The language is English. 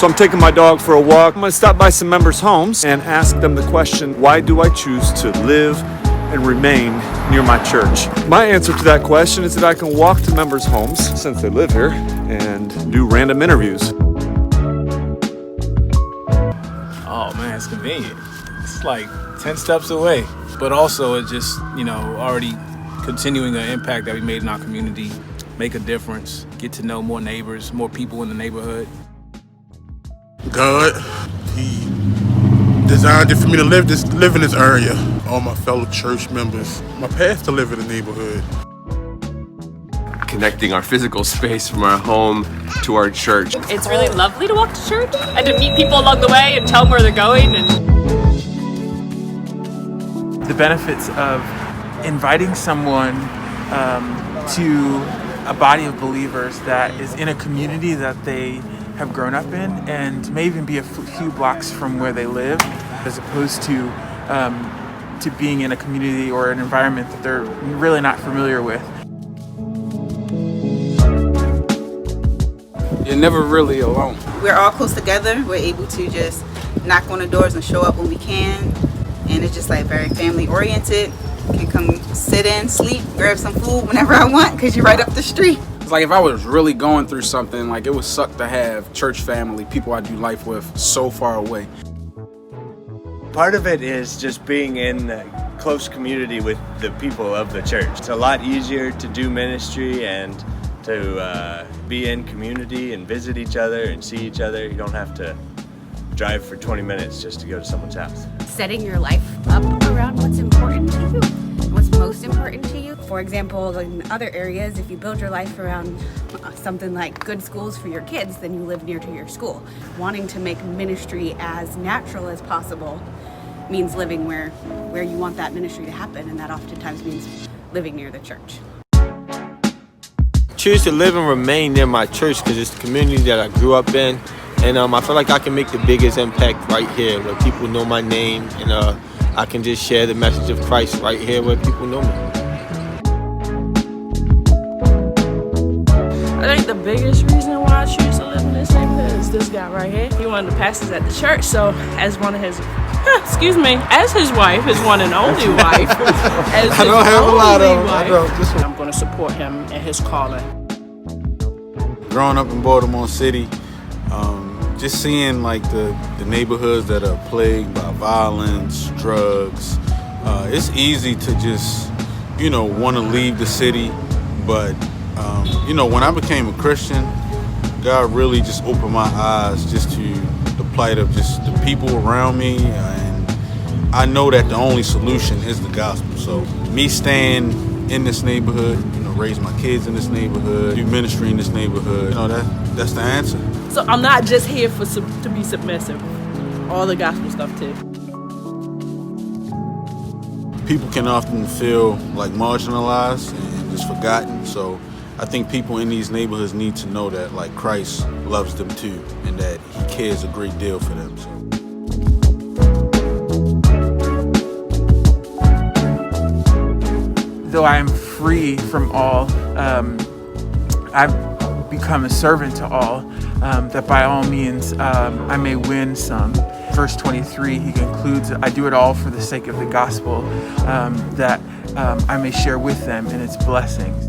So I'm taking my dog for a walk. I'm gonna stop by some members' homes and ask them the question, why do I choose to live and remain near my church? My answer to that question is that I can walk to members' homes, since they live here, and do random interviews. Oh man, it's convenient. It's like 10 steps away. But also it's just, already continuing an impact that we made in our community, make a difference, get to know more neighbors, more people in the neighborhood. God, He designed it for me to live in this area. All my fellow church members, my path to live in the neighborhood. Connecting our physical space from our home to our church. It's really lovely to walk to church and to meet people along the way and tell them where they're going. And the benefits of inviting someone to a body of believers that is in a community that they have grown up in and may even be a few blocks from where they live, as opposed to being in a community or an environment that they're really not familiar with. You're never really alone. We're all close together. We're able to just knock on the doors and show up when we can. And it's just like very family oriented. Can come sit in, sleep, grab some food whenever I want because you're right up the street. It's like if I was really going through something, like it would suck to have church family, people I do life with, so far away. Part of it is just being in a close community with the people of the church. It's a lot easier to do ministry and to be in community and visit each other and see each other. You don't have to drive for 20 minutes just to go to someone's house. Setting your life up around what's important to you, what's most important to you. For example, in other areas, if you build your life around something like good schools for your kids, then you live near to your school. Wanting to make ministry as natural as possible means living where you want that ministry to happen, and that oftentimes means living near the church. Choose to live and remain near my church because it's the community that I grew up in. And I feel like I can make the biggest impact right here where people know my name, and I can just share the message of Christ right here where people know me. I think the biggest reason why I choose to live in this neighborhood is this guy right here. He one of the pastors at the church, so as one of his, as his wife, his one and only wife, I don't have a lot of them. I'm going to support him in his calling. Growing up in Baltimore City, just seeing like the neighborhoods that are plagued by violence, drugs, it's easy to just, want to leave the city. But, when I became a Christian, God really just opened my eyes just to the plight of just the people around me. And I know that the only solution is the gospel. So me staying in this neighborhood, raise my kids in this neighborhood, do ministry in this neighborhood, that's the answer. So I'm not just here to be submissive. All the gospel stuff too. People can often feel like marginalized and just forgotten. So I think people in these neighborhoods need to know that like Christ loves them too, and that He cares a great deal for them. So. Though I am free from all, I've become a servant to all, that by all means I may win some. Verse 23, he concludes, I do it all for the sake of the gospel, that I may share with them in its blessings.